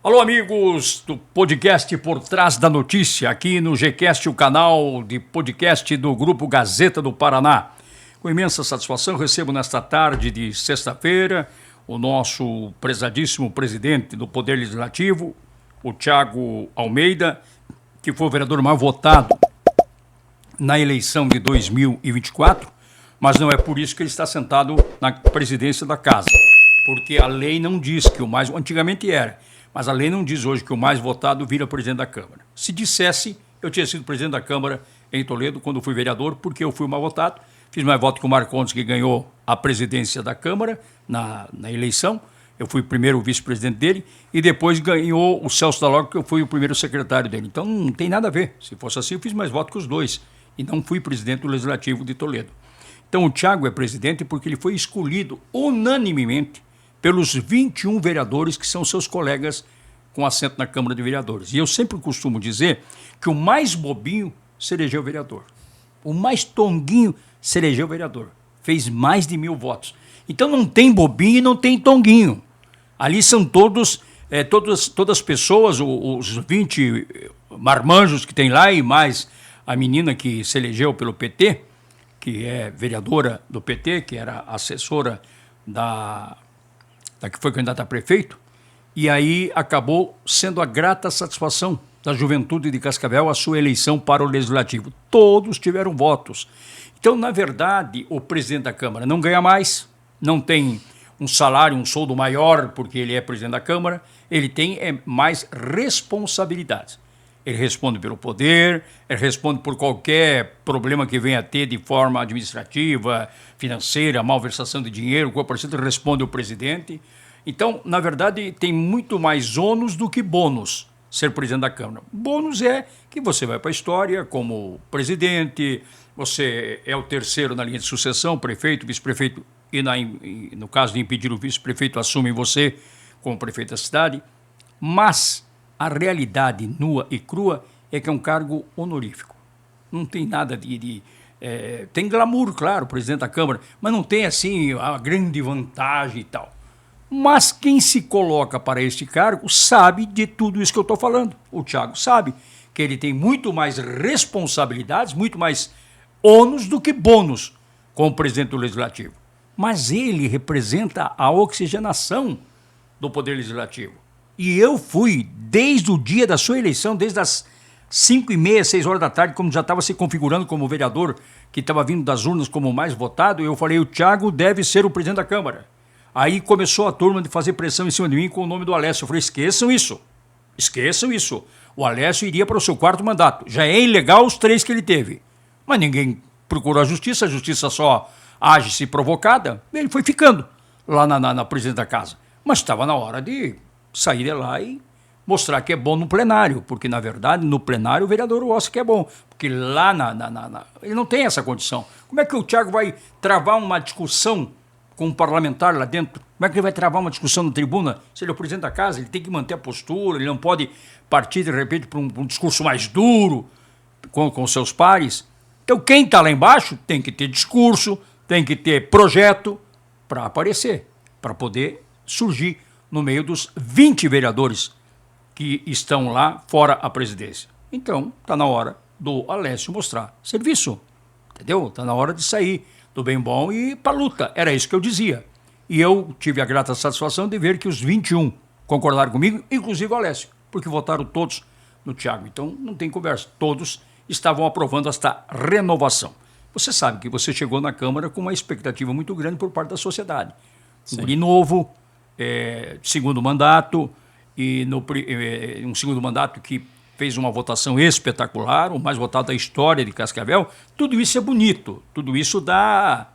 Alô, amigos do podcast Por Trás da Notícia, aqui no Gcast, o canal de podcast do Grupo Gazeta do Paraná. Com imensa satisfação, recebo nesta tarde de sexta-feira o nosso prezadíssimo presidente do Poder Legislativo, o Thiago Almeida, que foi o vereador mais votado na eleição de 2024, mas não é por isso que ele está sentado na presidência da casa, porque a lei não diz que o mais... Antigamente era, mas a lei não diz hoje que o mais votado vira presidente da Câmara. Se dissesse, eu tinha sido presidente da Câmara em Toledo quando fui vereador, porque eu fui mais votado. Fiz mais voto que o Marcondes, que ganhou a presidência da Câmara na eleição. Eu fui o primeiro vice-presidente dele e depois ganhou o Celso Dalloglio, que eu fui o primeiro secretário dele. Então não tem nada a ver. Se fosse assim, eu fiz mais voto que os dois e não fui presidente do Legislativo de Toledo. Então o Thiago é presidente porque ele foi escolhido unanimemente pelos 21 vereadores que são seus colegas com assento na Câmara de Vereadores. E eu sempre costumo dizer que o mais bobinho se elegeu vereador. O mais tonguinho se elegeu vereador. Fez mais de 1.000 votos. Então não tem bobinho e não tem tonguinho. Ali são todas as pessoas, os 20 marmanjos que tem lá e mais a menina que se elegeu pelo PT, que é vereadora do PT, que era assessora da que foi candidata a prefeito, e aí acabou sendo a grata satisfação da juventude de Cascavel a sua eleição para o Legislativo. Todos tiveram votos. Então, na verdade, o presidente da Câmara não ganha mais, não tem um salário, um soldo maior porque ele é presidente da Câmara, ele tem mais responsabilidades. Ele responde pelo poder, ele responde por qualquer problema que venha a ter de forma administrativa, financeira, malversação de dinheiro, qualquer parecido, ele responde ao presidente. Então, na verdade, tem muito mais ônus do que bônus ser presidente da Câmara. Bônus é que você vai para a história como presidente, você é o terceiro na linha de sucessão, prefeito, vice-prefeito, e no caso de impedir o vice-prefeito, assume você como prefeito da cidade, mas a realidade nua e crua é que é um cargo honorífico. Não tem nada tem glamour, claro, presidente da Câmara, mas não tem assim a grande vantagem e tal. Mas quem se coloca para este cargo sabe de tudo isso que eu estou falando. O Thiago sabe que ele tem muito mais responsabilidades, muito mais ônus do que bônus como presidente do Legislativo. Mas ele representa a oxigenação do Poder Legislativo. E eu fui, desde o dia da sua eleição, desde as 5h30, 6 horas da tarde, como já estava se configurando como vereador, que estava vindo das urnas como o mais votado, eu falei, o Thiago deve ser o presidente da Câmara. Aí começou a turma de fazer pressão em cima de mim com o nome do Alessio. Eu falei, esqueçam isso. O Alessio iria para o seu 4º mandato. Já é ilegal os 3 que ele teve. Mas ninguém procurou a justiça só age se provocada. Ele foi ficando lá na presidência da casa. Mas estava na hora de sair de lá e mostrar que é bom no plenário, porque, na verdade, no plenário o vereador gosta que é bom, porque lá ele não tem essa condição. Como é que o Thiago vai travar uma discussão com um parlamentar lá dentro? Como é que ele vai travar uma discussão na tribuna? Se ele é o presidente da casa, ele tem que manter a postura, ele não pode partir, de repente, para um discurso mais duro com seus pares. Então, quem está lá embaixo tem que ter discurso, tem que ter projeto para aparecer, para poder surgir no meio dos 20 vereadores que estão lá fora a presidência. Então, está na hora do Alessio mostrar serviço, entendeu? Está na hora de sair do bem bom e ir para a luta. Era isso que eu dizia. E eu tive a grata satisfação de ver que os 21 concordaram comigo, inclusive o Alessio, porque votaram todos no Thiago. Então, não tem conversa. Todos estavam aprovando esta renovação. Você sabe que você chegou na Câmara com uma expectativa muito grande por parte da sociedade. Um guri novo, segundo mandato, e um segundo mandato que fez uma votação espetacular, o mais votado da história de Cascavel. Tudo isso é bonito, tudo isso dá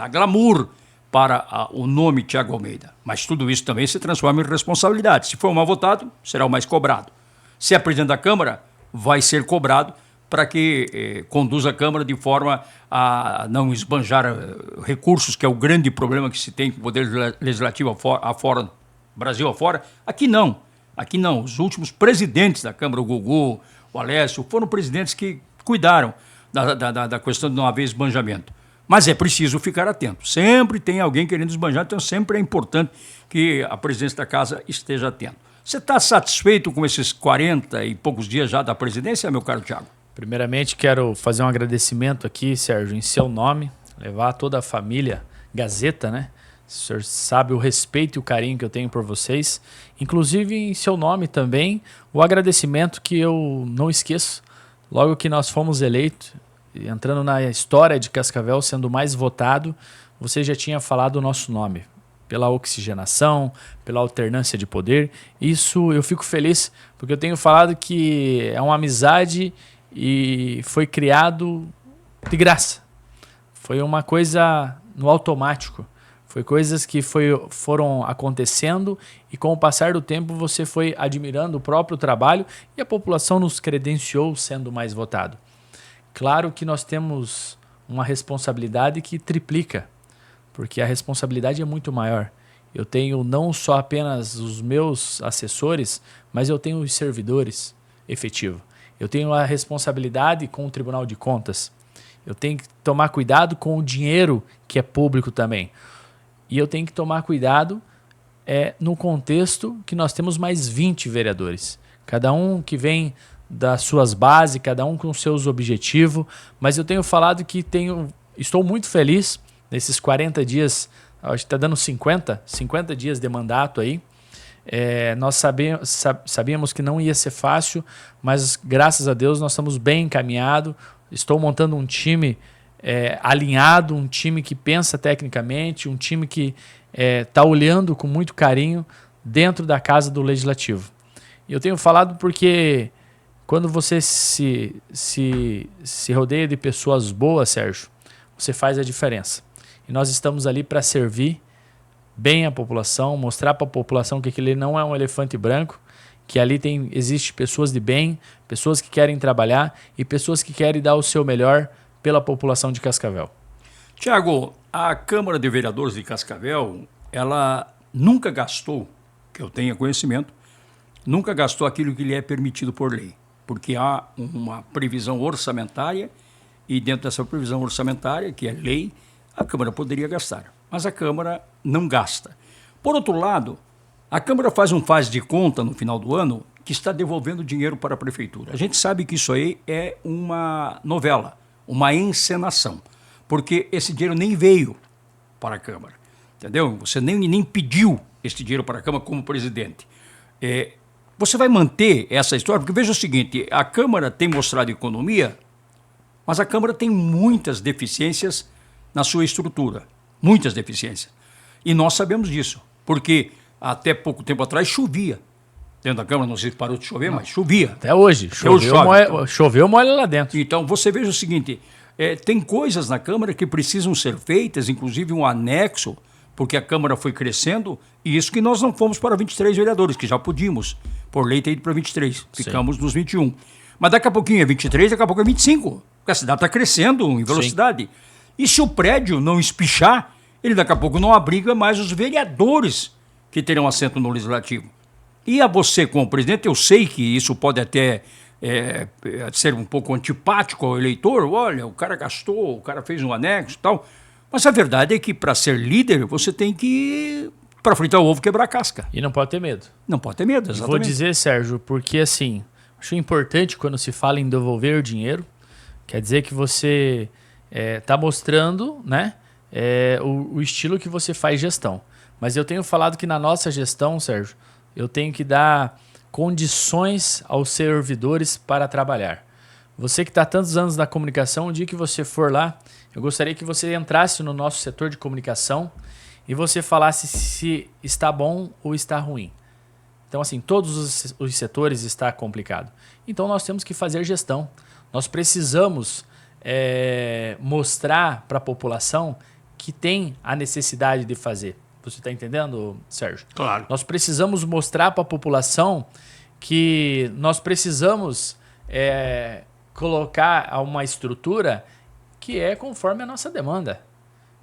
glamour para o nome Thiago Almeida. Mas tudo isso também se transforma em responsabilidade. Se for o mais votado, será o mais cobrado. Se é presidente da Câmara, vai ser cobrado para que conduza a Câmara de forma a não esbanjar recursos, que é o grande problema que se tem com o Poder Legislativo afora, Brasil afora. Aqui não. Os últimos presidentes da Câmara, o Gugu, o Alessio, foram presidentes que cuidaram da questão de não haver esbanjamento. Mas é preciso ficar atento. Sempre tem alguém querendo esbanjar, então sempre é importante que a presidência da casa esteja atento. Você está satisfeito com esses 40 e poucos dias já da presidência, meu caro Thiago? Primeiramente, quero fazer um agradecimento aqui, Sérgio, em seu nome, levar toda a família Gazeta, né? O senhor sabe o respeito e o carinho que eu tenho por vocês. Inclusive, em seu nome também, o agradecimento que eu não esqueço. Logo que nós fomos eleitos, entrando na história de Cascavel, sendo o mais votado, você já tinha falado o nosso nome. Pela oxigenação, pela alternância de poder. Isso eu fico feliz, porque eu tenho falado que é uma amizade e foi criado de graça. Foi uma coisa no automático. Foi coisas que foram acontecendo e com o passar do tempo você foi admirando o próprio trabalho e a população nos credenciou sendo mais votado. Claro que nós temos uma responsabilidade que triplica, porque a responsabilidade é muito maior. Eu tenho não só apenas os meus assessores, mas eu tenho os servidores efetivos. Eu tenho a responsabilidade com o Tribunal de Contas. Eu tenho que tomar cuidado com o dinheiro que é público também. E eu tenho que tomar cuidado no contexto que nós temos mais 20 vereadores. Cada um que vem das suas bases, cada um com seus objetivos. Mas eu tenho falado que estou muito feliz nesses 40 dias, acho que está dando 50 dias de mandato aí. Nós sabíamos que não ia ser fácil, mas graças a Deus nós estamos bem encaminhados. Estou montando um time alinhado, um time que pensa tecnicamente, um time que está olhando com muito carinho dentro da casa do Legislativo. E eu tenho falado porque quando você se rodeia de pessoas boas, Sérgio, você faz a diferença. E nós estamos ali para servir bem a população, mostrar para a população que aquele não é um elefante branco, que ali existe pessoas de bem, pessoas que querem trabalhar e pessoas que querem dar o seu melhor pela população de Cascavel. Tiago, a Câmara de Vereadores de Cascavel, ela nunca gastou, que eu tenha conhecimento, nunca gastou aquilo que lhe é permitido por lei, porque há uma previsão orçamentária e dentro dessa previsão orçamentária, que é lei, a Câmara poderia gastar, mas a Câmara não gasta. Por outro lado, a Câmara faz de conta no final do ano que está devolvendo dinheiro para a Prefeitura. A gente sabe que isso aí é uma novela, uma encenação, porque esse dinheiro nem veio para a Câmara, entendeu? Você nem pediu esse dinheiro para a Câmara como presidente. Você vai manter essa história? Porque veja o seguinte, a Câmara tem mostrado economia, mas a Câmara tem muitas deficiências na sua estrutura, muitas deficiências. E nós sabemos disso, porque até pouco tempo atrás chovia dentro da Câmara, não sei se parou de chover, mas chovia. Até hoje, choveu, molha lá dentro. Então, você veja o seguinte, tem coisas na Câmara que precisam ser feitas, inclusive um anexo, porque a Câmara foi crescendo, e isso que nós não fomos para 23 vereadores, que já podíamos, por lei ter ido para 23, ficamos Sim. nos 21. Mas daqui a pouquinho é 23, daqui a pouco é 25, porque a cidade está crescendo em velocidade. Sim. E se o prédio não espichar, ele daqui a pouco não abriga mais os vereadores que terão assento no Legislativo. E a você, como presidente, eu sei que isso pode até ser um pouco antipático ao eleitor. Olha, o cara gastou, o cara fez um anexo e tal. Mas a verdade é que para ser líder, você tem que, para fritar o ovo, quebrar a casca. E não pode ter medo. Não pode ter medo, exatamente. Vou dizer, Sérgio, porque assim, acho importante quando se fala em devolver o dinheiro, quer dizer que você está mostrando, né, o estilo que você faz gestão. Mas eu tenho falado que na nossa gestão, Sérgio, eu tenho que dar condições aos servidores para trabalhar. Você que está há tantos anos na comunicação, o dia que você for lá, eu gostaria que você entrasse no nosso setor de comunicação e você falasse se está bom ou está ruim. Então, assim, todos os setores está complicado. Então, nós temos que fazer gestão. Nós precisamos mostrar para a população que tem a necessidade de fazer. Você está entendendo, Sérgio? Claro. Nós precisamos mostrar para a população que nós precisamos colocar uma estrutura que é conforme a nossa demanda.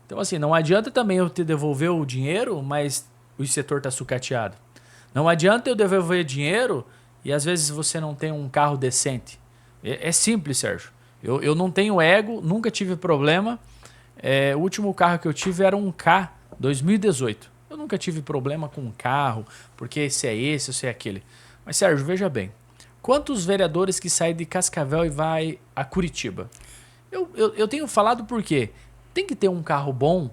Então, assim, não adianta também eu te devolver o dinheiro, mas o setor está sucateado. Não adianta eu devolver dinheiro e às vezes você não tem um carro decente. É simples, Sérgio. Eu não tenho ego, nunca tive problema. O último carro que eu tive era um K 2018. Eu nunca tive problema com carro, porque esse é esse, esse é aquele. Mas, Sérgio, veja bem. Quantos vereadores que saem de Cascavel e vai a Curitiba? Eu tenho falado por quê? Tem que ter um carro bom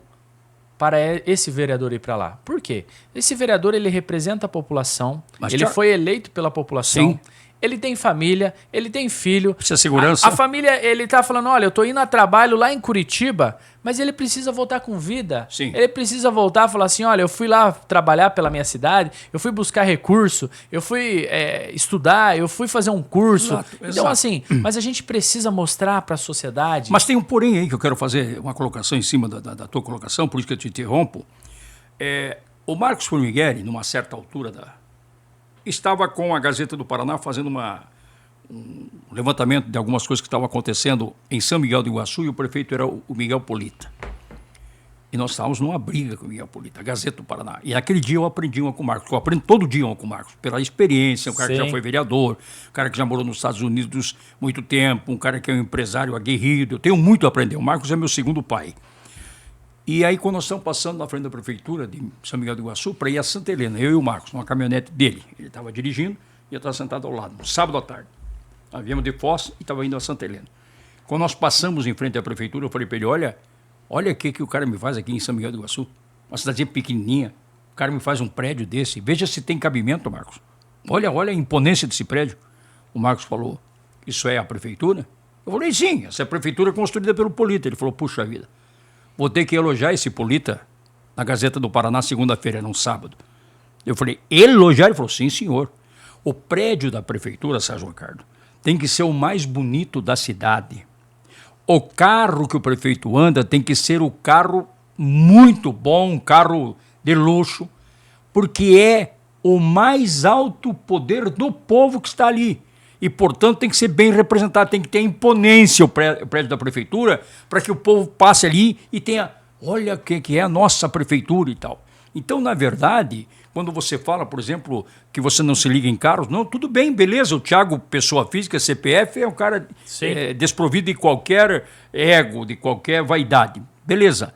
para esse vereador ir para lá. Por quê? Esse vereador, ele representa a população, Mas ele foi eleito pela população, Sim. ele tem família, ele tem filho. Precisa de segurança. A família, ele tá falando, olha, eu tô indo a trabalho lá em Curitiba, mas ele precisa voltar com vida. Sim. Ele precisa voltar e falar assim, olha, eu fui lá trabalhar pela minha cidade, eu fui buscar recurso, eu fui estudar, eu fui fazer um curso. Exato, então, exato. assim, mas a gente precisa mostrar para a sociedade... Mas tem um porém aí que eu quero fazer uma colocação em cima da tua colocação, por isso que eu te interrompo. O Marcos Formigueri, numa certa altura, estava com a Gazeta do Paraná fazendo um levantamento de algumas coisas que estavam acontecendo em São Miguel do Iguaçu, e o prefeito era o Miguel Polita. E nós estávamos numa briga com o Miguel Polita, a Gazeta do Paraná. E naquele dia eu aprendi uma com o Marcos. Eu aprendo todo dia uma com o Marcos, pela experiência, um cara que já Sim. foi vereador, um cara que já morou nos Estados Unidos muito tempo, um cara que é um empresário aguerrido. Eu tenho muito a aprender. O Marcos é meu segundo pai. E aí, quando nós estamos passando na frente da prefeitura de São Miguel do Iguaçu, para ir a Santa Helena, eu e o Marcos, numa caminhonete dele. Ele estava dirigindo e eu estava sentado ao lado, no sábado à tarde. Nós viemos de Foz e estava indo a Santa Helena. Quando nós passamos em frente à prefeitura, eu falei para ele, olha o que o cara me faz aqui em São Miguel do Iguaçu. Uma cidadezinha pequenininha, o cara me faz um prédio desse. Veja se tem cabimento, Marcos. Olha a imponência desse prédio. O Marcos falou, isso é a prefeitura? Eu falei, sim, essa é a prefeitura construída pelo Polita. Ele falou, puxa vida, vou ter que elogiar esse Polita na Gazeta do Paraná segunda-feira, era um sábado. Eu falei, elogiar? Ele falou, sim, senhor. O prédio da prefeitura, Sérgio Ricardo, tem que ser o mais bonito da cidade. O carro que o prefeito anda tem que ser o carro muito bom, um carro de luxo, porque é o mais alto poder do povo que está ali. E, portanto, tem que ser bem representado, tem que ter imponência o prédio da prefeitura para que o povo passe ali e tenha, olha o que é a nossa prefeitura e tal. Então, na verdade, quando você fala, por exemplo, que você não se liga em carros, não, tudo bem, beleza, o Thiago, pessoa física, CPF, é um cara desprovido de qualquer ego, de qualquer vaidade, beleza.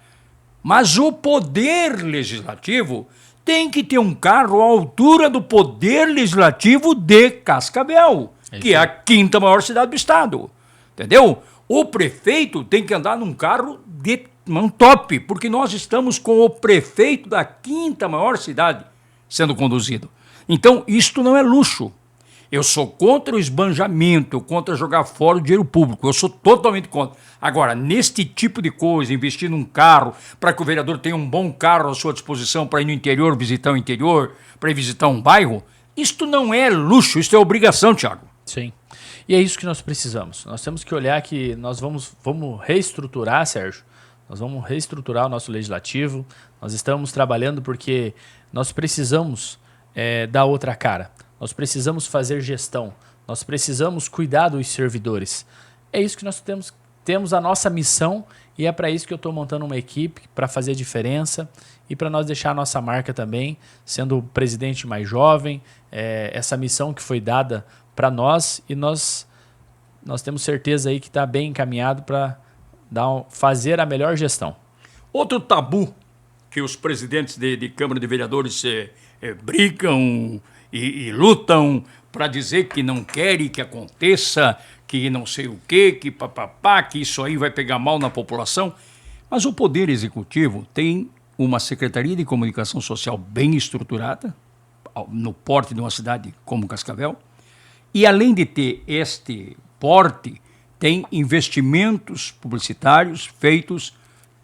Mas o poder legislativo tem que ter um carro à altura do poder legislativo de Cascavel, que é a quinta maior cidade do estado, entendeu? O prefeito tem que andar num carro de um top, porque nós estamos com o prefeito da quinta maior cidade sendo conduzido. Então, isto não é luxo. Eu sou contra o esbanjamento, contra jogar fora o dinheiro público, eu sou totalmente contra. Agora, neste tipo de coisa, investir num carro, para que o vereador tenha um bom carro à sua disposição para ir no interior, visitar o interior, para ir visitar um bairro, isto não é luxo, isto é obrigação, Thiago. Sim. E é isso que nós precisamos. Nós temos que olhar que nós vamos reestruturar, Sérgio. Nós vamos reestruturar o nosso legislativo. Nós estamos trabalhando porque nós precisamos dar outra cara. Nós precisamos fazer gestão. Nós precisamos cuidar dos servidores. É isso que nós temos a nossa missão e é para isso que eu estou montando uma equipe para fazer a diferença e para nós deixar a nossa marca também, sendo o presidente mais jovem, essa missão que foi dada para nós e nós temos certeza aí que está bem encaminhado para fazer a melhor gestão. Outro tabu que os presidentes de Câmara de Vereadores brigam e lutam para dizer que não querem que aconteça, que não sei o quê, que papapá, que isso aí vai pegar mal na população. Mas o Poder Executivo tem uma Secretaria de Comunicação Social bem estruturada, no porte de uma cidade como Cascavel, e além de ter este porte, tem investimentos publicitários feitos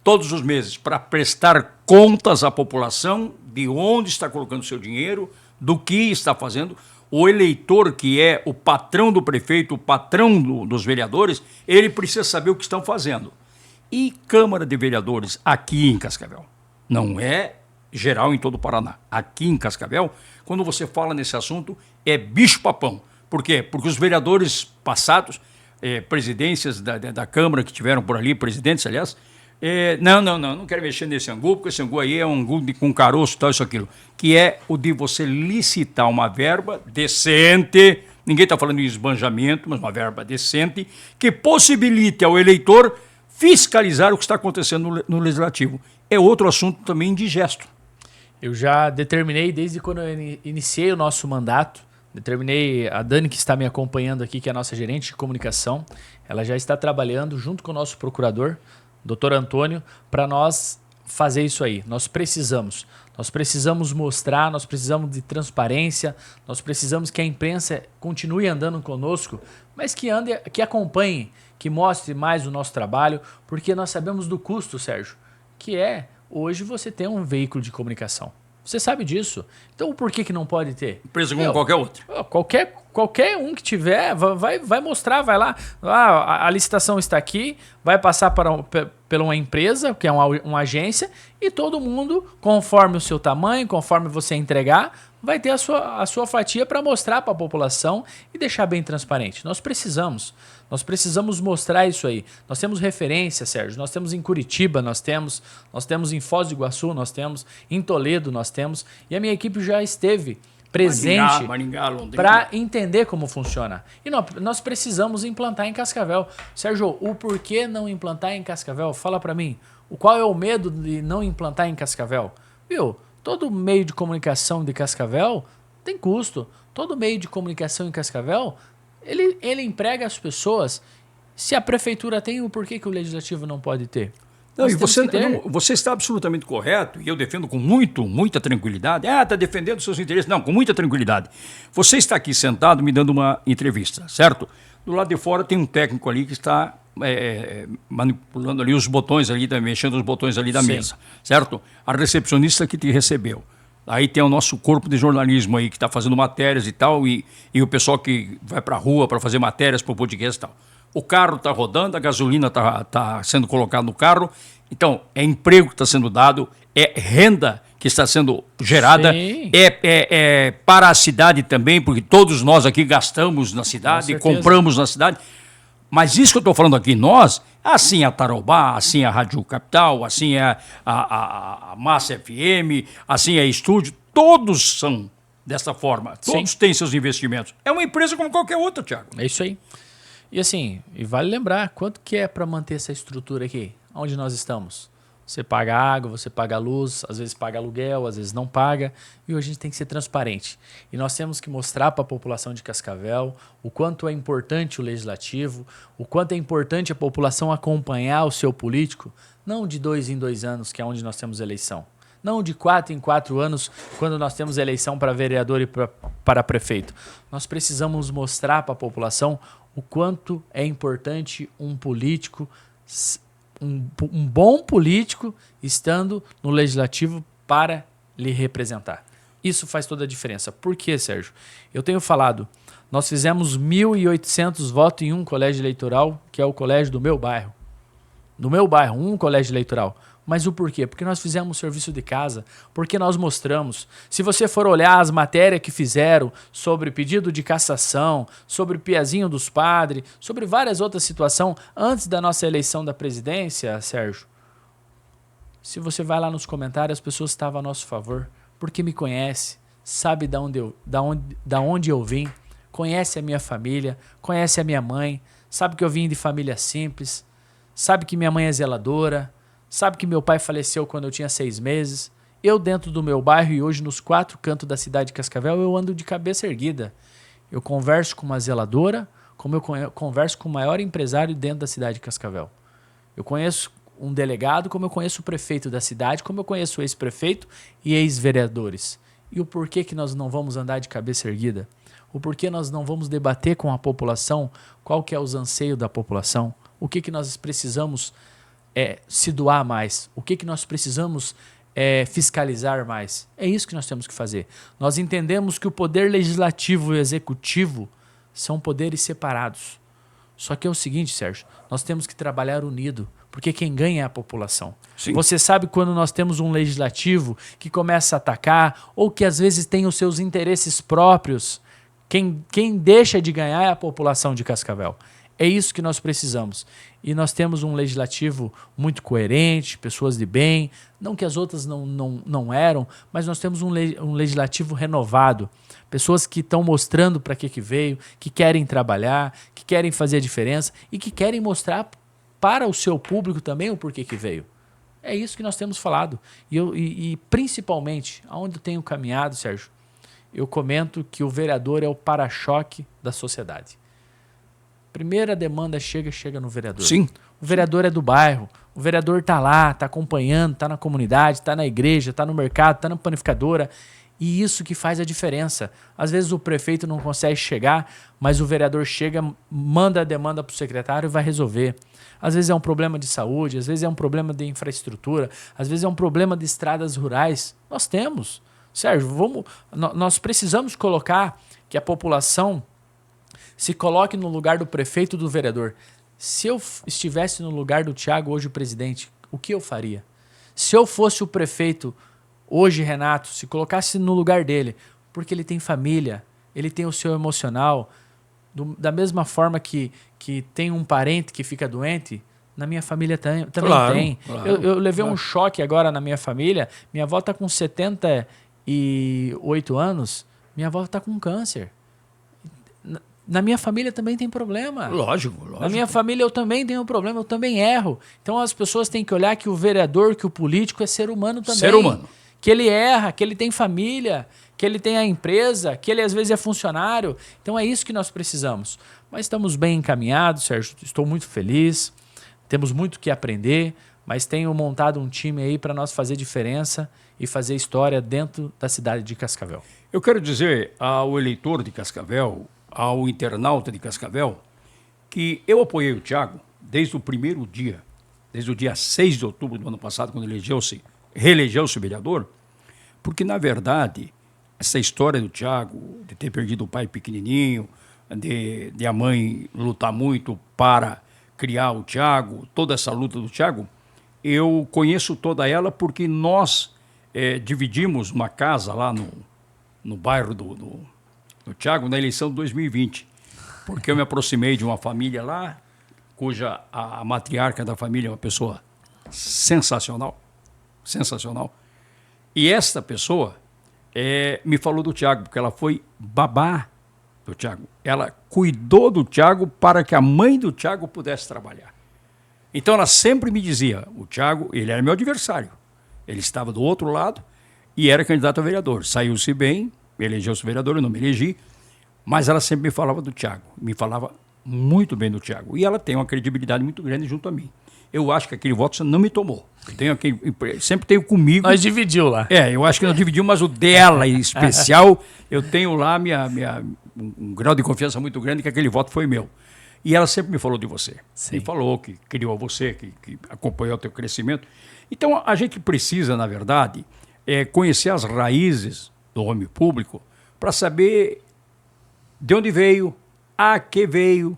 todos os meses para prestar contas à população de onde está colocando seu dinheiro, do que está fazendo. O eleitor, que é o patrão do prefeito, o patrão dos vereadores, ele precisa saber o que estão fazendo. E Câmara de Vereadores aqui em Cascavel, não é geral em todo o Paraná, aqui em Cascavel, quando você fala nesse assunto, é bicho-papão. Por quê? Porque os vereadores passados, presidências da Câmara que tiveram por ali, presidentes, aliás, não quero mexer nesse angu, porque esse angu aí é um angu com caroço, tal, isso, aquilo, que é o de você licitar uma verba decente, ninguém está falando em esbanjamento, mas uma verba decente, que possibilite ao eleitor fiscalizar o que está acontecendo no Legislativo. É outro assunto também indigesto. Eu já determinei desde quando eu iniciei o nosso mandato, determinei a Dani que está me acompanhando aqui, que é a nossa gerente de comunicação, ela já está trabalhando junto com o nosso procurador, Dr. Antônio, para nós fazer isso aí. Nós precisamos mostrar, nós precisamos de transparência, nós precisamos que a imprensa continue andando conosco, mas que ande, que acompanhe, que mostre mais o nosso trabalho, porque nós sabemos do custo, Sérgio, que é hoje você tem um veículo de comunicação. Você sabe disso. Então por que não pode ter? Empresa como qualquer outra. Qualquer um que tiver, vai mostrar, vai lá. A licitação está aqui, vai passar pela uma empresa, que é uma agência, e todo mundo, conforme o seu tamanho, conforme você entregar, vai ter a sua fatia para mostrar para a população e deixar bem transparente. Nós precisamos mostrar isso aí. Nós temos referência, Sérgio. Nós temos em Curitiba, nós temos em Foz do Iguaçu, nós temos em Toledo, nós temos. E a minha equipe já esteve presente para entender como funciona. E nós precisamos implantar em Cascavel. Sérgio, o porquê não implantar em Cascavel? Fala para mim. Qual é o medo de não implantar em Cascavel? Viu? Todo meio de comunicação de Cascavel tem custo. Todo meio de comunicação em Cascavel, ele emprega as pessoas. Se a prefeitura tem, o porquê que o legislativo não pode ter? Não, e você está absolutamente correto, e eu defendo com muita tranquilidade. Está defendendo seus interesses. Não, com muita tranquilidade. Você está aqui sentado me dando uma entrevista, certo? Do lado de fora tem um técnico ali que está manipulando ali os botões ali, mexendo os botões ali da mesa, certo? A recepcionista que te recebeu. Aí tem o nosso corpo de jornalismo aí que está fazendo matérias e tal, e o pessoal que vai para a rua para fazer matérias para o podcast e tal. O carro está rodando, a gasolina está sendo colocada no carro. Então, é emprego que está sendo dado, é renda que está sendo gerada, é para a cidade também, porque todos nós aqui gastamos na cidade, compramos na cidade. Mas isso que eu estou falando aqui, nós, assim é a Tarobá, assim é a Rádio Capital, assim é a Massa FM, assim é a Estúdio, todos são dessa forma, todos têm seus investimentos. É uma empresa como qualquer outra, Thiago. É isso aí. E assim, vale lembrar, quanto que é para manter essa estrutura aqui? Onde nós estamos? Você paga água, você paga luz, às vezes paga aluguel, às vezes não paga. E hoje a gente tem que ser transparente. E nós temos que mostrar para a população de Cascavel o quanto é importante o legislativo, o quanto é importante a população acompanhar o seu político, não de 2 em 2 anos, que é onde nós temos eleição. Não de 4 em 4 anos, quando nós temos eleição para vereador e para prefeito. Nós precisamos mostrar para a população o quanto é importante um político, um bom político estando no legislativo para lhe representar. Isso faz toda a diferença. Por quê, Sérgio? Eu tenho falado, nós fizemos 1.800 votos em um colégio eleitoral, que é o colégio do meu bairro. Do meu bairro, um colégio eleitoral. Mas o porquê? Porque nós fizemos serviço de casa, porque nós mostramos. Se você for olhar as matérias que fizeram sobre pedido de cassação, sobre Piazinho dos Padres, sobre várias outras situações, antes da nossa eleição da presidência, Sérgio, se você vai lá nos comentários, as pessoas estavam a nosso favor, porque me conhece, sabe da onde eu vim, conhece a minha família, conhece a minha mãe, sabe que eu vim de família simples, sabe que minha mãe é zeladora, sabe que meu pai faleceu quando eu tinha 6 meses. Eu dentro do meu bairro e hoje nos 4 cantos da cidade de Cascavel, eu ando de cabeça erguida. Eu converso com uma zeladora, como eu converso com o maior empresário dentro da cidade de Cascavel. Eu conheço um delegado, como eu conheço o prefeito da cidade, como eu conheço o ex-prefeito e ex-vereadores. E o porquê que nós não vamos andar de cabeça erguida? O porquê nós não vamos debater com a população qual que é os anseios da população? O que nós precisamos se doar mais? O que nós precisamos fiscalizar mais? É isso que nós temos que fazer. Nós entendemos que o poder legislativo e executivo são poderes separados. Só que é o seguinte, Sérgio, nós temos que trabalhar unido, porque quem ganha é a população. Sim. Você sabe quando nós temos um legislativo que começa a atacar ou que às vezes tem os seus interesses próprios, quem deixa de ganhar é a população de Cascavel. É isso que nós precisamos. E nós temos um legislativo muito coerente, pessoas de bem, não que as outras não eram, mas nós temos um legislativo renovado. Pessoas que estão mostrando para que veio, que querem trabalhar, que querem fazer a diferença e que querem mostrar para o seu público também o porquê que veio. É isso que nós temos falado. E principalmente, aonde eu tenho caminhado, Sérgio, eu comento que o vereador é o para-choque da sociedade. Primeira demanda chega no vereador. Sim. O vereador é do bairro, o vereador está lá, está acompanhando, está na comunidade, está na igreja, está no mercado, está na panificadora. E isso que faz a diferença. Às vezes o prefeito não consegue chegar, mas o vereador chega, manda a demanda para o secretário e vai resolver. Às vezes é um problema de saúde, às vezes é um problema de infraestrutura, às vezes é um problema de estradas rurais. Nós temos. Sérgio, nós precisamos colocar que a população se coloque no lugar do prefeito e do vereador. Se eu estivesse no lugar do Thiago, hoje o presidente, o que eu faria? Se eu fosse o prefeito, hoje Renato, se colocasse no lugar dele, porque ele tem família, ele tem o seu emocional, da mesma forma que tem um parente que fica doente, na minha família também tem. Claro, eu levei um choque agora na minha família, minha avó está com 78 anos, minha avó está com câncer. Na minha família também tem problema. Lógico. Na minha família eu também tenho problema, eu também erro. Então as pessoas têm que olhar que o vereador, que o político é ser humano também. Ser humano. Que ele erra, que ele tem família, que ele tem a empresa, que ele às vezes é funcionário. Então é isso que nós precisamos. Mas estamos bem encaminhados, Sérgio. Estou muito feliz. Temos muito que aprender, mas tenho montado um time aí para nós fazer diferença e fazer história dentro da cidade de Cascavel. Eu quero dizer ao eleitor de Cascavel, ao internauta de Cascavel, que eu apoiei o Thiago desde o primeiro dia, desde o dia 6 de outubro do ano passado, quando reelegeu-se vereador, porque, na verdade, essa história do Thiago, de ter perdido o pai pequenininho, de a mãe lutar muito para criar o Thiago, toda essa luta do Thiago, eu conheço toda ela porque nós dividimos uma casa lá no bairro do Thiago na eleição de 2020, porque eu me aproximei de uma família lá, cuja a matriarca da família é uma pessoa sensacional, e esta pessoa me falou do Thiago, porque ela foi babá do Thiago, ela cuidou do Thiago para que a mãe do Thiago pudesse trabalhar. Então ela sempre me dizia, o Thiago, ele era meu adversário, ele estava do outro lado e era candidato a vereador, saiu-se bem, elegeu-se vereador, eu não me elegi, mas ela sempre me falava do Thiago, me falava muito bem do Thiago. E ela tem uma credibilidade muito grande junto a mim. Eu acho que aquele voto você não me tomou. Sempre tenho comigo. Nós dividiu lá. Eu acho que nós dividimos, mas o dela em especial, eu tenho lá um grau de confiança muito grande que aquele voto foi meu. E ela sempre me falou de você. Sim. Me falou que criou você, que acompanhou o teu crescimento. Então a gente precisa, na verdade, conhecer as raízes do homem público para saber de onde veio, a que veio,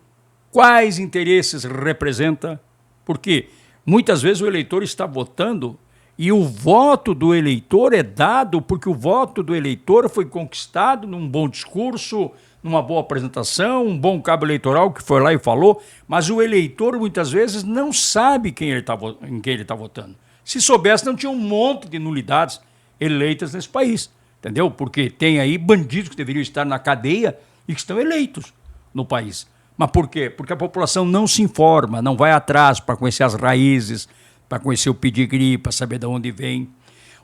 quais interesses representa, porque muitas vezes o eleitor está votando e o voto do eleitor é dado porque o voto do eleitor foi conquistado num bom discurso, numa boa apresentação, um bom cabo eleitoral que foi lá e falou, mas o eleitor muitas vezes não sabe em quem ele está votando. Se soubesse, não tinha um monte de nulidades eleitas nesse país, entendeu? Porque tem aí bandidos que deveriam estar na cadeia e que estão eleitos no país. Mas por quê? Porque a população não se informa, não vai atrás para conhecer as raízes, para conhecer o pedigree, para saber de onde vem.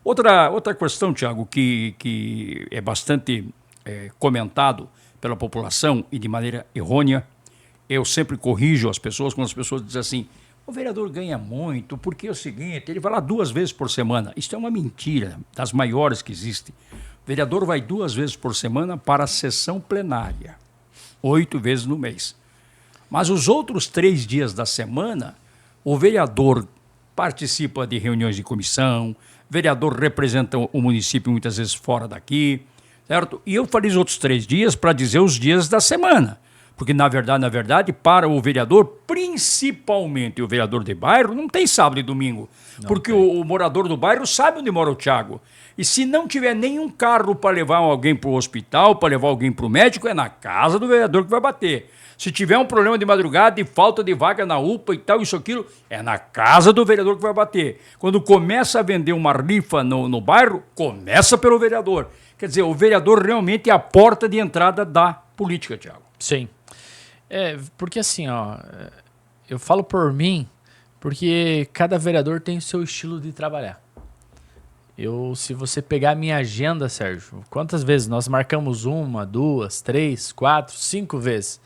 Outra questão, Thiago, que é bastante comentado pela população e de maneira errônea, eu sempre corrijo as pessoas quando as pessoas dizem assim, o vereador ganha muito, porque é o seguinte, ele vai lá 2 vezes por semana. Isso é uma mentira, das maiores que existe. O vereador vai 2 vezes por semana para a sessão plenária, 8 vezes no mês. Mas os outros 3 dias da semana, o vereador participa de reuniões de comissão, o vereador representa o município muitas vezes fora daqui, certo? E eu falei os outros 3 dias para dizer os dias da semana. Porque, na verdade, para o vereador, principalmente o vereador de bairro, não tem sábado e domingo. Porque o morador do bairro sabe onde mora o Thiago. E se não tiver nenhum carro para levar alguém para o hospital, para levar alguém para o médico, é na casa do vereador que vai bater. Se tiver um problema de madrugada, de falta de vaga na UPA e tal, isso, aquilo, é na casa do vereador que vai bater. Quando começa a vender uma rifa no bairro, começa pelo vereador. Quer dizer, o vereador realmente é a porta de entrada da política, Thiago. Sim. Porque assim, eu falo por mim, Porque cada vereador tem o seu estilo de trabalhar. Se você pegar a minha agenda, Sérgio, quantas vezes nós marcamos 1, 2, 3, 4, 5 vezes.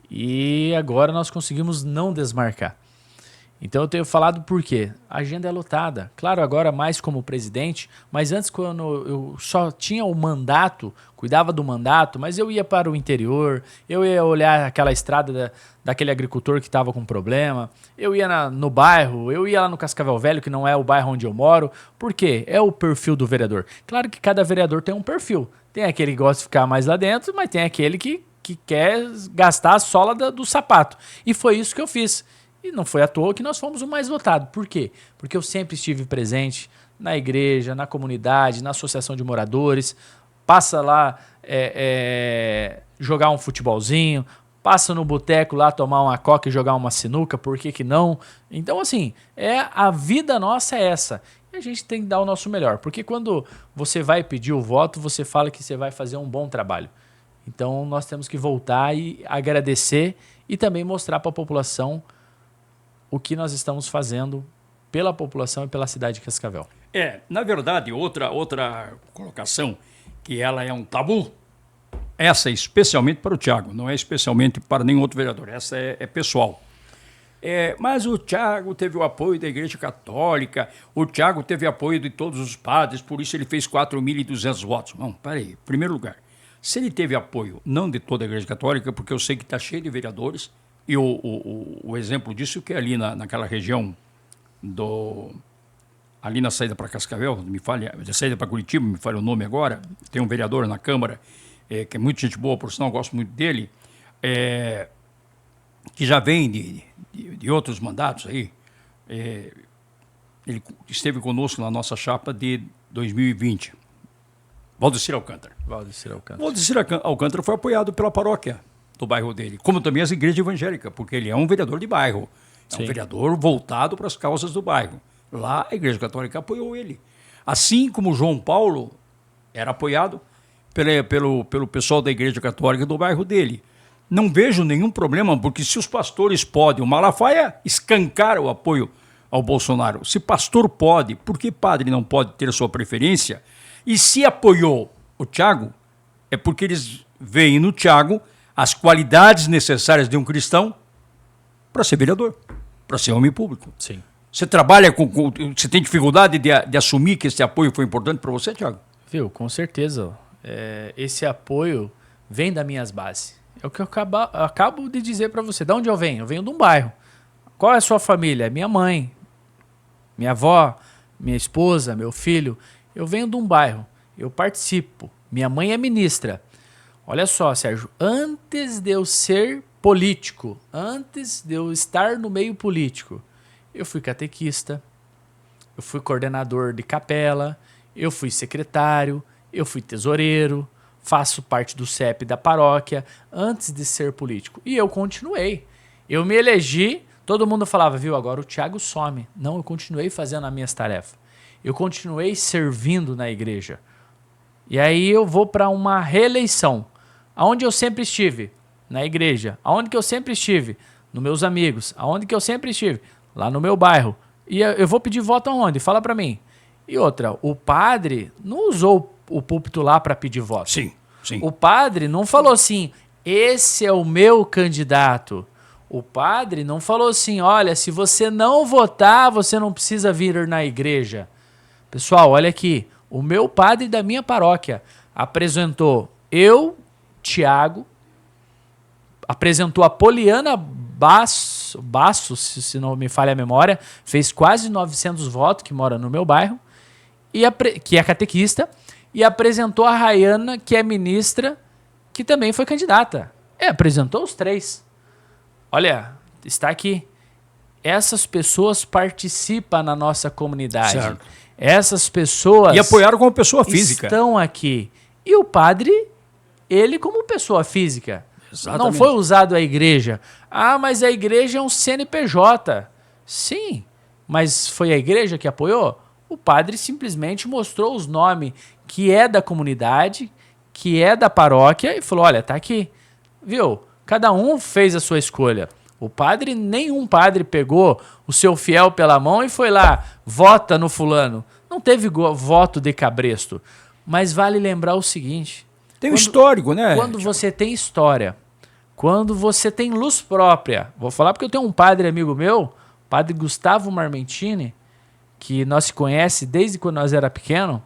E agora nós conseguimos não desmarcar. Então eu tenho falado por quê? A agenda é lotada. Claro, agora mais como presidente, mas antes quando eu só tinha o mandato, cuidava do mandato, mas eu ia para o interior, eu ia olhar aquela estrada daquele agricultor que estava com problema, eu ia no bairro, eu ia lá no Cascavel Velho, que não é o bairro onde eu moro. Por quê? É o perfil do vereador. Claro que cada vereador tem um perfil. Tem aquele que gosta de ficar mais lá dentro, mas tem aquele que quer gastar a sola do sapato. E foi isso que eu fiz. E não foi à toa que nós fomos o mais votado. Por quê? Porque eu sempre estive presente na igreja, na comunidade, na associação de moradores. Passa lá jogar um futebolzinho, passa no boteco lá tomar uma coca e jogar uma sinuca, por que não? Então, assim, a vida nossa é essa. E a gente tem que dar o nosso melhor. Porque quando você vai pedir o voto, você fala que você vai fazer um bom trabalho. Então, nós temos que voltar e agradecer e também mostrar para a população o que nós estamos fazendo pela população e pela cidade de Cascavel. Na verdade, outra colocação, que ela é um tabu, essa especialmente para o Thiago, não é especialmente para nenhum outro vereador, essa é pessoal. Mas o Thiago teve o apoio da Igreja Católica, o Thiago teve apoio de todos os padres, por isso ele fez 4.200 votos. Não, peraí, em primeiro lugar, se ele teve apoio não de toda a Igreja Católica, porque eu sei que está cheio de vereadores, e o exemplo disso que é ali naquela região ali na saída para Cascavel, na saída para Curitiba, me falha o nome agora, tem um vereador na Câmara, que é muito gente boa, por sinal, eu gosto muito dele, que já vem de outros mandatos aí. Ele esteve conosco na nossa chapa de 2020. Valdecir Alcântara. Valdecir Alcântara foi apoiado pela paróquia do bairro dele, como também as igrejas evangélicas, porque ele é um vereador de bairro, um vereador voltado para as causas do bairro. Lá a Igreja Católica apoiou ele. Assim como o João Paulo era apoiado pelo pessoal da Igreja Católica do bairro dele. Não vejo nenhum problema, porque se os pastores podem, o Malafaia escancara o apoio ao Bolsonaro. Se pastor pode, por que padre não pode ter sua preferência? E se apoiou o Thiago, é porque eles veem no Thiago as qualidades necessárias de um cristão para ser vereador, para ser homem público. Sim. Você trabalha você tem dificuldade de assumir que esse apoio foi importante para você, Thiago? Viu, com certeza. Esse apoio vem das minhas bases. É o que eu acabo de dizer para você. De onde eu venho? Eu venho de um bairro. Qual é a sua família? Minha mãe, minha avó, minha esposa, meu filho. Eu venho de um bairro. Eu participo. Minha mãe é ministra. Olha só, Sérgio, antes de eu ser político, antes de eu estar no meio político, eu fui catequista, eu fui coordenador de capela, eu fui secretário, eu fui tesoureiro, faço parte do CEP da paróquia, antes de ser político. E eu continuei. Eu me elegi, todo mundo falava, viu, agora o Thiago some. Não, eu continuei fazendo as minhas tarefas. Eu continuei servindo na igreja. E aí eu vou para uma reeleição. Aonde eu sempre estive? Na igreja. Aonde que eu sempre estive? Nos meus amigos. Aonde que eu sempre estive? Lá no meu bairro. E eu vou pedir voto aonde? Fala para mim. E outra, o padre não usou o púlpito lá para pedir voto. Sim. O padre não falou assim, esse é o meu candidato. O padre não falou assim, olha, se você não votar, você não precisa vir na igreja. Pessoal, olha aqui. O meu padre da minha paróquia apresentou Thiago, apresentou a Poliana Basso, se não me falha a memória, fez quase 900 votos, que mora no meu bairro, que é catequista, e apresentou a Rayana, que é ministra, que também foi candidata. Apresentou os 3. Olha, está aqui. Essas pessoas participam na nossa comunidade. Certo. Essas pessoas... E apoiaram como pessoa física. Estão aqui. E o padre, ele como pessoa física. Exatamente. Não foi usado a igreja. Ah, mas a igreja é um CNPJ. Sim, mas foi a igreja que apoiou? O padre simplesmente mostrou os nomes que é da comunidade, que é da paróquia e falou, olha, tá aqui. Viu? Cada um fez a sua escolha. O padre, nenhum padre pegou o seu fiel pela mão e foi lá, vota no fulano. Não teve voto de cabresto. Mas vale lembrar o seguinte. Tem um histórico, né? Quando você tem história, quando você tem luz própria. Vou falar porque eu tenho um padre amigo meu, padre Gustavo Marmentini, que nós se conhece desde quando nós era pequeno.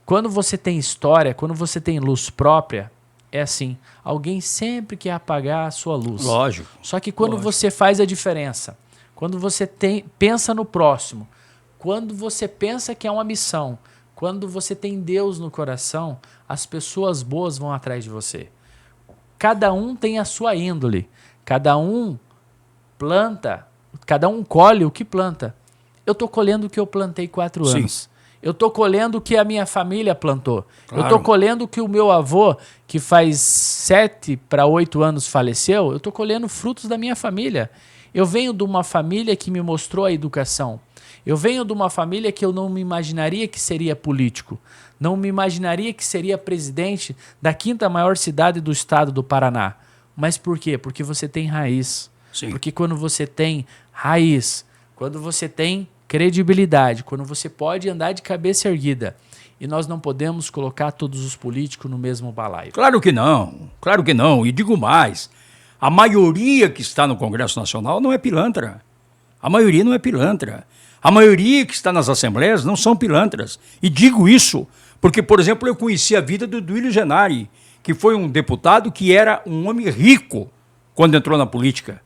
Quando você tem história, quando você tem luz própria, é assim, alguém sempre quer apagar a sua luz. Lógico. Só que quando você faz a diferença, quando você pensa no próximo, quando você pensa que é uma missão, quando você tem Deus no coração, as pessoas boas vão atrás de você. Cada um tem a sua índole, cada um planta, cada um colhe o que planta. Eu estou colhendo o que eu plantei 4 anos. Eu estou colhendo o que a minha família plantou. Claro. Eu estou colhendo o que o meu avô, que faz 7 para 8 anos faleceu, eu estou colhendo frutos da minha família. Eu venho de uma família que me mostrou a educação. Eu venho de uma família que eu não me imaginaria que seria político. Não me imaginaria que seria presidente da 5ª maior cidade do estado do Paraná. Mas por quê? Porque você tem raiz. Sim. Porque quando você tem raiz, quando você tem credibilidade, quando você pode andar de cabeça erguida, e nós não podemos colocar todos os políticos no mesmo balaio. Claro que não, claro que não. E digo mais, a maioria que está no Congresso Nacional não é pilantra. A maioria não é pilantra. A maioria que está nas assembleias não são pilantras. E digo isso porque, por exemplo, eu conheci a vida do Duílio Genari, que foi um deputado que era um homem rico quando entrou na política.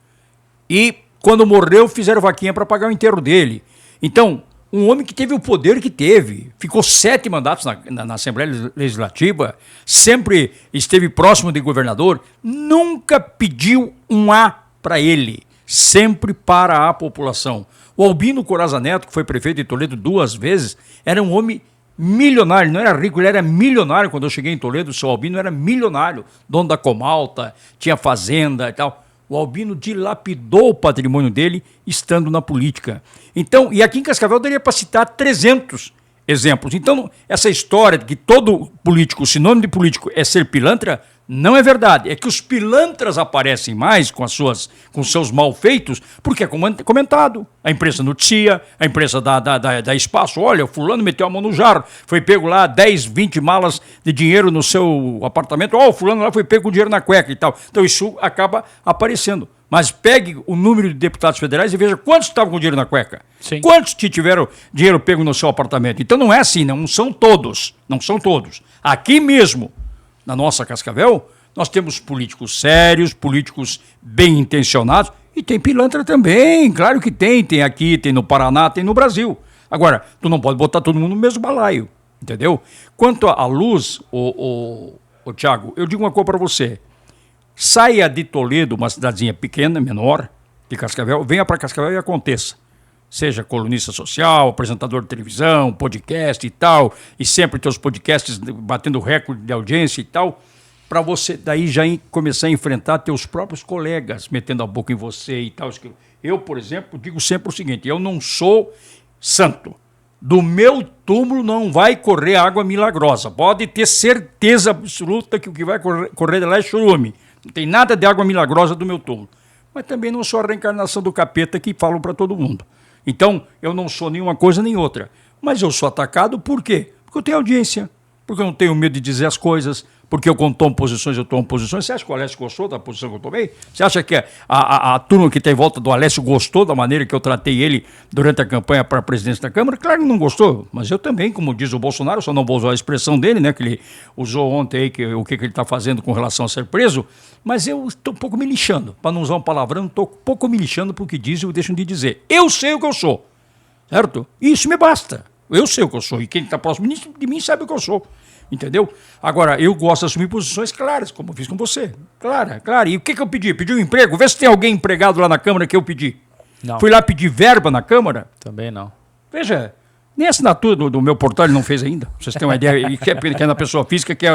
E quando morreu, fizeram vaquinha para pagar o enterro dele. Então, um homem que teve o poder que teve, ficou 7 mandatos na Assembleia Legislativa, sempre esteve próximo de governador, nunca pediu um A para ele, sempre para a população. O Albino Coraza Neto, que foi prefeito de Toledo 2 vezes, era um homem milionário, não era rico, ele era milionário. Quando eu cheguei em Toledo, o seu Albino era milionário, dono da Comalta, tinha fazenda e tal. O Albino dilapidou o patrimônio dele estando na política. Então, e aqui em Cascavel daria para citar 300 exemplos. Então, essa história de que todo político, o sinônimo de político é ser pilantra, não é verdade. É que os pilantras aparecem mais com seus malfeitos, porque é comentado. A imprensa noticia, a imprensa dá espaço. Olha, o fulano meteu a mão no jarro, foi pego lá 10, 20 malas de dinheiro no seu apartamento. Ó, o fulano lá foi pego com dinheiro na cueca e tal. Então isso acaba aparecendo. Mas pegue o número de deputados federais e veja quantos estavam com dinheiro na cueca. Sim. Quantos que tiveram dinheiro pego no seu apartamento. Então não é assim, não são todos. Não são todos. Aqui mesmo, na nossa Cascavel, nós temos políticos sérios, políticos bem intencionados, e tem pilantra também, claro que tem. Tem aqui, tem no Paraná, tem no Brasil. Agora, tu não pode botar todo mundo no mesmo balaio, entendeu? Quanto à luz, Thiago, eu digo uma coisa para você. Saia de Toledo, uma cidadezinha pequena, menor, de Cascavel, venha para Cascavel e aconteça. Seja colunista social, apresentador de televisão, podcast e tal, e sempre teus podcasts batendo recorde de audiência e tal, para você daí já começar a enfrentar teus próprios colegas, metendo a boca em você e tal. Eu, por exemplo, digo sempre o seguinte, eu não sou santo. Do meu túmulo não vai correr água milagrosa. Pode ter certeza absoluta que o que vai correr de lá é churume. Não tem nada de água milagrosa do meu túmulo. Mas também não sou a reencarnação do capeta que falam para todo mundo. Então, eu não sou nenhuma coisa nem outra. Mas eu sou atacado por quê? Porque eu tenho audiência, porque eu não tenho medo de dizer as coisas, porque eu quando tomo posições, eu tomo posições. Você acha que o Alessio gostou da posição que eu tomei? Você acha que a turma que está em volta do Alessio gostou da maneira que eu tratei ele durante a campanha para a presidência da Câmara? Claro que não gostou, mas eu também, como diz o Bolsonaro, só não vou usar a expressão dele, né, que ele usou ontem aí, o que ele está fazendo com relação a ser preso, mas eu estou um pouco me lixando, para não usar um palavrão, estou um pouco me lixando para o que diz e deixam de dizer. Eu sei o que eu sou, certo? Isso me basta. Eu sei o que eu sou, e quem está próximo de mim sabe o que eu sou. Entendeu? Agora, eu gosto de assumir posições claras, como eu fiz com você. Clara. E o que eu pedi? Pedi um emprego? Vê se tem alguém empregado lá na Câmara que eu pedi. Não. Fui lá pedir verba na Câmara? Também não. Veja, nem a assinatura do meu portal ele não fez ainda. Vocês têm uma ideia, e que é na pessoa física, que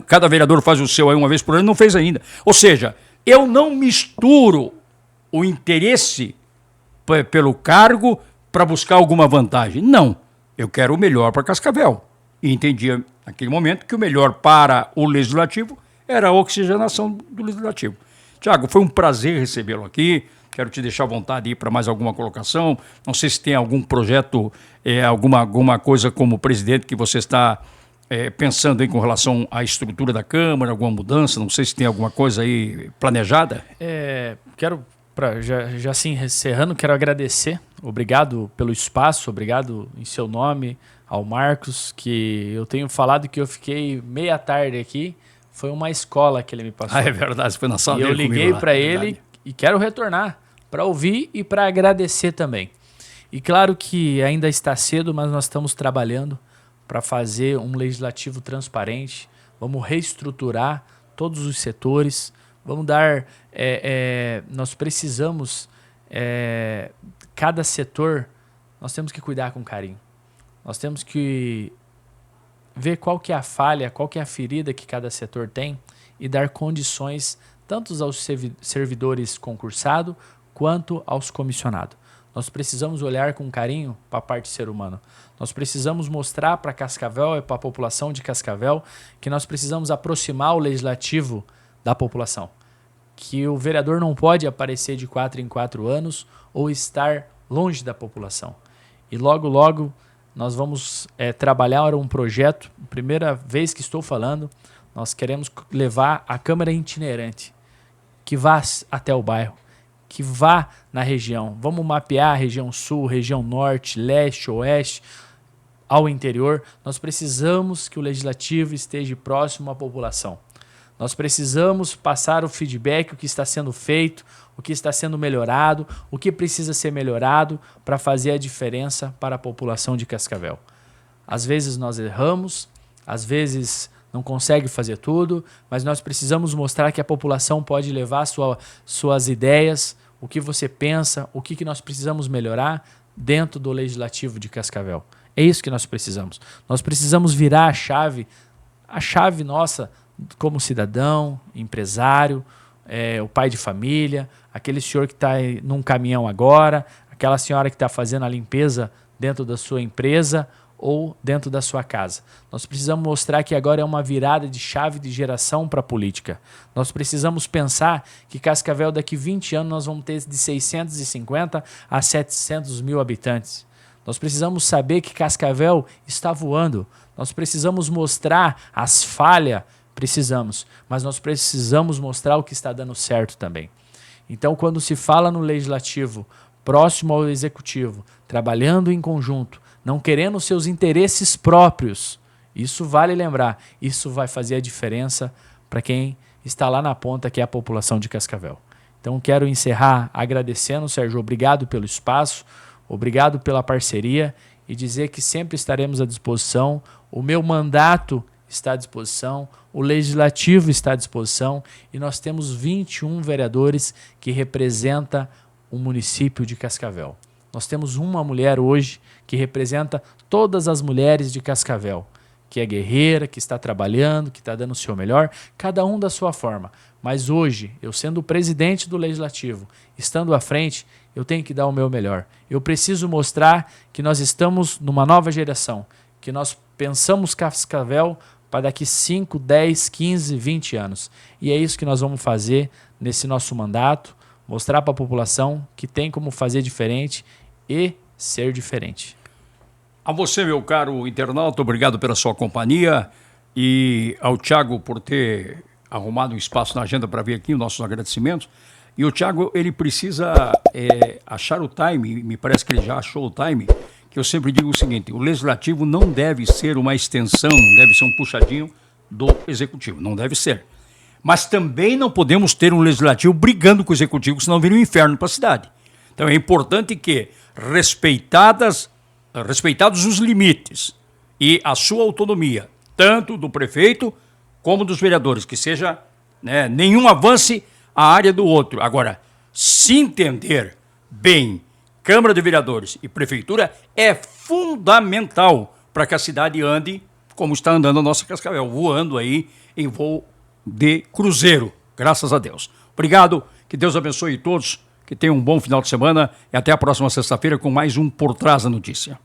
cada vereador faz o seu aí uma vez por ano, não fez ainda. Ou seja, eu não misturo o interesse pelo cargo para buscar alguma vantagem. Não. Eu quero o melhor para Cascavel. E entendia naquele momento que o melhor para o Legislativo era a oxigenação do Legislativo. Tiago, foi um prazer recebê-lo aqui. Quero te deixar à vontade aí para mais alguma colocação. Não sei se tem algum projeto, alguma coisa como presidente que você está pensando aí com relação à estrutura da Câmara, alguma mudança. Não sei se tem alguma coisa aí planejada. Já assim, encerrando, quero agradecer. Obrigado pelo espaço, obrigado em seu nome ao Marcos, que eu tenho falado que eu fiquei meia tarde aqui. Foi uma escola que ele me passou. É verdade, foi na sala dele. E eu liguei para ele e quero retornar para ouvir e para agradecer também. E claro que ainda está cedo, mas nós estamos trabalhando para fazer um legislativo transparente. Vamos reestruturar todos os setores. Vamos dar... nós precisamos... cada setor, nós temos que cuidar com carinho. Nós temos que ver qual que é a falha, qual que é a ferida que cada setor tem e dar condições tanto aos servidores concursados quanto aos comissionados. Nós precisamos olhar com carinho para a parte ser humano. Nós precisamos mostrar para Cascavel e para a população de Cascavel que nós precisamos aproximar o legislativo da população. Que o vereador não pode aparecer de 4 em 4 anos ou estar longe da população. E logo, logo, nós vamos trabalhar um projeto, primeira vez que estou falando, nós queremos levar a Câmara itinerante, que vá até o bairro, que vá na região. Vamos mapear a região sul, região norte, leste, oeste, ao interior. Nós precisamos que o legislativo esteja próximo à população. Nós precisamos passar o feedback, o que está sendo feito, o que está sendo melhorado, o que precisa ser melhorado para fazer a diferença para a população de Cascavel. Às vezes nós erramos, às vezes não consegue fazer tudo, mas nós precisamos mostrar que a população pode levar suas ideias, o que você pensa, o que nós precisamos melhorar dentro do Legislativo de Cascavel. É isso que nós precisamos. Nós precisamos virar a chave nossa como cidadão, empresário, o pai de família, aquele senhor que está num caminhão agora, aquela senhora que está fazendo a limpeza dentro da sua empresa ou dentro da sua casa. Nós precisamos mostrar que agora é uma virada de chave de geração para a política. Nós precisamos pensar que Cascavel daqui 20 anos nós vamos ter de 650 a 700 mil habitantes. Nós precisamos saber que Cascavel está voando. Nós precisamos mostrar as falhas, mas nós precisamos mostrar o que está dando certo também. Então, quando se fala no legislativo, próximo ao executivo, trabalhando em conjunto, não querendo seus interesses próprios, isso vale lembrar, isso vai fazer a diferença para quem está lá na ponta, que é a população de Cascavel. Então, quero encerrar agradecendo, Sérgio, obrigado pelo espaço, obrigado pela parceria e dizer que sempre estaremos à disposição. O meu mandato está à disposição, o Legislativo está à disposição e nós temos 21 vereadores que representam o município de Cascavel. Nós temos uma mulher hoje que representa todas as mulheres de Cascavel, que é guerreira, que está trabalhando, que está dando o seu melhor, cada um da sua forma. Mas hoje, eu sendo o presidente do Legislativo, estando à frente, eu tenho que dar o meu melhor. Eu preciso mostrar que nós estamos numa nova geração, que nós pensamos Cascavel para daqui 5, 10, 15, 20 anos. E é isso que nós vamos fazer nesse nosso mandato, mostrar para a população que tem como fazer diferente e ser diferente. A você, meu caro internauta, obrigado pela sua companhia e ao Tiago por ter arrumado um espaço na agenda para vir aqui, os nossos agradecimentos. E o Tiago, ele precisa achar o time, me parece que ele já achou o time, que eu sempre digo o seguinte: o legislativo não deve ser uma extensão, não deve ser um puxadinho do executivo, não deve ser. Mas também não podemos ter um legislativo brigando com o executivo, senão vira um inferno para a cidade. Então é importante que, respeitados os limites e a sua autonomia, tanto do prefeito como dos vereadores, que seja nenhum avance à área do outro. Agora, se entender bem Câmara de Vereadores e Prefeitura é fundamental para que a cidade ande como está andando a nossa Cascavel, voando aí em voo de cruzeiro, graças a Deus. Obrigado, que Deus abençoe todos, que tenham um bom final de semana e até a próxima sexta-feira com mais um Por Trás da Notícia.